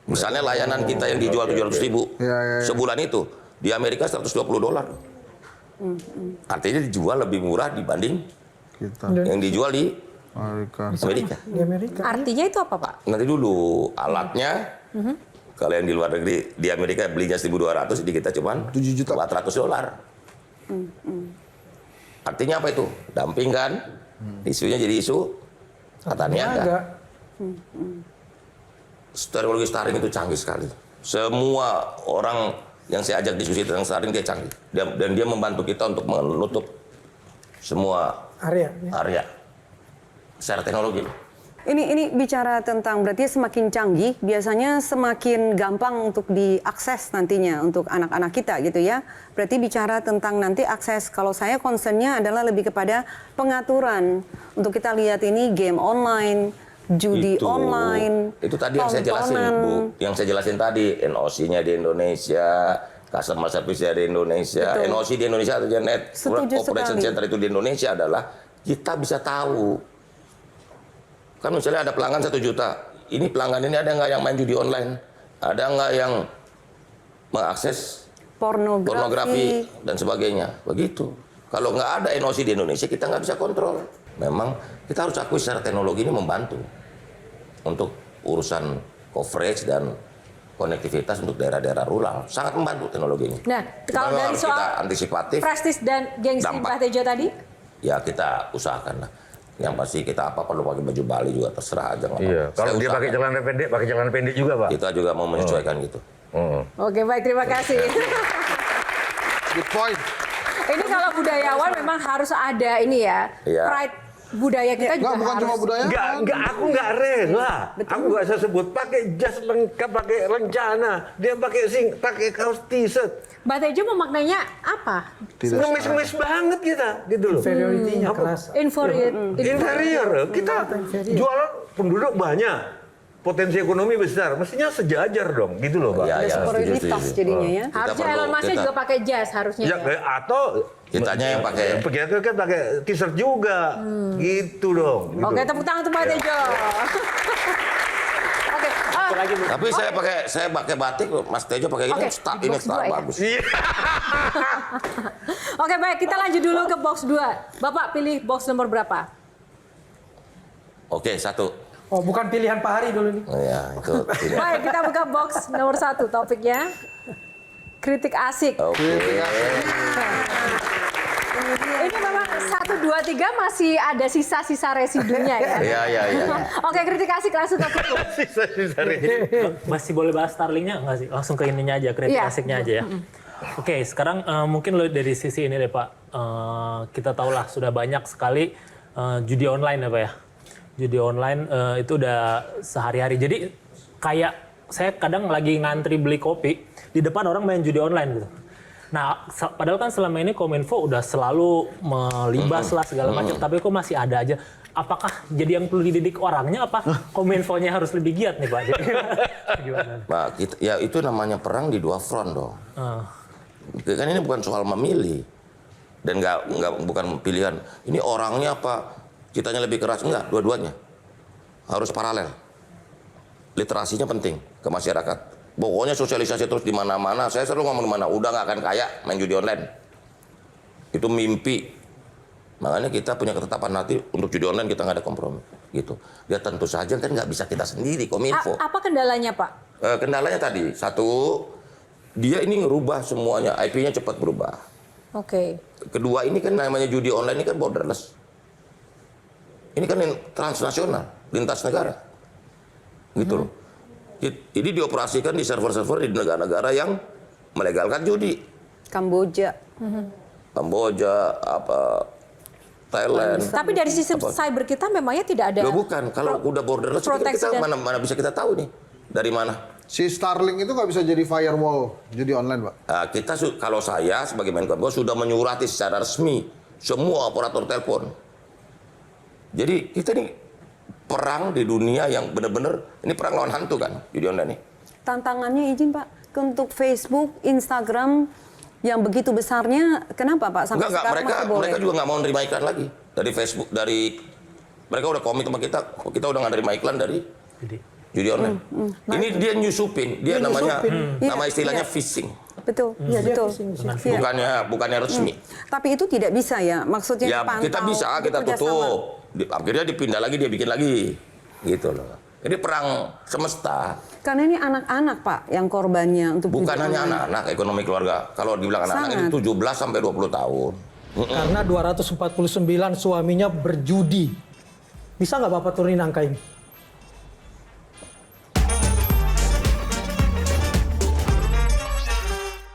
Misalnya layanan kita yang dijual 700.000 sebulan itu, di Amerika $120. Artinya dijual lebih murah dibanding Kita. yang dijual di Amerika. Amerika. Artinya itu apa, Pak? Nanti dulu alatnya, kalau yang di luar negeri, di Amerika belinya 1.200, di kita cuma 7 juta. $400. Artinya apa itu? Dumping kan? Isunya jadi isu kata niaga. Teknologi Starlink itu canggih sekali. Semua orang yang saya ajak diskusi tentang Starlink dia canggih. Dan dia membantu kita untuk menutup semua area secara teknologi. Ini bicara tentang berarti semakin canggih, biasanya semakin gampang untuk diakses nantinya untuk anak-anak kita gitu ya. Berarti bicara tentang nanti akses, kalau saya concernnya adalah lebih kepada pengaturan. Untuk kita lihat ini game online, judi online. Itu tadi yang saya jelasin, Bu. Yang saya jelasin tadi, NOC-nya di Indonesia, customer service-nya di Indonesia, Betul. NOC di Indonesia atau Net Operation sekali. Center itu di Indonesia adalah kita bisa tahu. Kan misalnya ada pelanggan 1 juta, ini pelanggan ini ada nggak yang main judi online? Ada nggak yang mengakses pornografi dan sebagainya? Begitu. Kalau nggak ada NOC di Indonesia, kita nggak bisa kontrol. Memang kita harus akui secara teknologi ini membantu untuk urusan coverage dan konektivitas untuk daerah-daerah rural. Sangat membantu teknologi ini. Nah, kalau dari soal kita antisipatif, prestis dan gengsi Pak Tejo tadi? Ya kita usahakan lah. Yang pasti kita perlu pakai baju Bali juga terserah aja. Iya. Kalau dia pakai celana pendek juga, Pak. Kita juga mau menyesuaikan gitu. Oke, baik, terima kasih. Good point. Ini kalau budayawan memang harus ada ini ya, pride budaya kita juga Bukan harus. cuma budaya. Aku nggak rela. Aku nggak bisa sebut pakai jas lengkap, pakai rencana. Dia pakai kaos t-shirt. Mbak Tejo memaknainya apa? Ngemis-ngemis banget kita, gitu loh. Inferiority-nya keras. Inferior. Kita jual penduduk banyak, potensi ekonomi besar, mestinya sejajar dong, gitu loh, Pak. Ya, Superioritas jadinya ya. Harusnya Elon Musk juga pakai jas harusnya. Ya, atau kitanya yang pakai. Kita kan pakai t-shirt juga, gitu dong. Gitu. Oke, tepuk tangan untuk Mbak Tejo. Oke. Tapi saya pakai batik, Mas Tejo pakai ini, ini bagus. Oke, baik, kita lanjut dulu ke box 2. Bapak pilih box nomor berapa? Oke, 1. Oh, bukan pilihan Pak Hari dulu nih. Oh ya, itu. Baik, kita buka box nomor 1, topiknya kritik asik. Oke. Ini memang 1, 2, 3 masih ada sisa-sisa residunya ya. Iya. Oke, kritik asik langsung ke Kuku. Sisa-sisa ini. Masih boleh bahas Starlink-nya nggak sih? Langsung ke ininya aja, kritik asiknya aja ya. Oke, sekarang mungkin dari sisi ini deh Pak. Kita tahulah sudah banyak sekali judi online ya Pak ya. Judi online itu udah sehari-hari. Jadi kayak saya kadang lagi ngantri beli kopi, di depan orang main judi online gitu. Nah, padahal kan selama ini Kominfo udah selalu melibas lah segala macam, tapi kok masih ada aja. Apakah jadi yang perlu dididik orangnya, apa Kominfo-nya harus lebih giat nih Pak? Gimana? Pak, ya itu namanya perang di 2 front dong. Kan ini bukan soal memilih dan bukan pilihan. Ini orangnya apa? Kitanya lebih keras, enggak, dua-duanya harus paralel. Literasinya penting ke masyarakat. Pokoknya sosialisasi terus di mana-mana. Saya selalu ngomong di mana, udah nggak akan kaya main judi online. Itu mimpi. Makanya kita punya ketetapan hati untuk judi online kita nggak ada kompromi. Gitu. Dia tentu saja kan nggak bisa kita sendiri Kominfo. Apa kendalanya Pak? Kendalanya tadi, 1, dia ini ngerubah semuanya, IP-nya cepat berubah. Oke. Kedua, ini kan namanya judi online ini kan borderless. Ini kan transnasional, lintas negara. Gitu loh. Jadi dioperasikan di server-server di negara-negara yang melegalkan judi. Kamboja. Thailand. Tapi dari sistem cyber kita memangnya tidak ada. Loh bukan, kalau udah borderless kita mana bisa kita tahu nih dari mana. Si Starlink itu nggak bisa jadi firewall judi online, Pak? Nah, kalau saya sebagai Menkominfo sudah menyurati secara resmi semua operator telepon. Jadi kita ini perang di dunia yang benar-benar ini perang lawan hantu kan judi online ini. Tantangannya izin Pak untuk Facebook, Instagram yang begitu besarnya, kenapa Pak sampai sekarang masih boleh? Mereka juga nggak mau nerima iklan lagi dari Facebook, mereka udah komit sama kita udah nggak nerima iklan dari Judi online. Ini dia nyusupin, dia namanya nama istilahnya Iya. phishing. Betul, Iya, dia betul. phishing. Iya. Bukannya resmi. Tapi itu tidak bisa ya, maksudnya Ya dipantau, kita bisa, kita bekerja sama. tutup. Akhirnya dipindah lagi, dia bikin lagi. Gitu loh. Jadi perang semesta. Karena ini anak-anak Pak yang korbannya untuk Bukan judi hanya online. anak-anak, ekonomi keluarga. Kalau dibilang anak-anak itu Sangat. 17 sampai 20 tahun. Karena 249 suaminya berjudi. Bisa nggak Bapak turunin angka ini?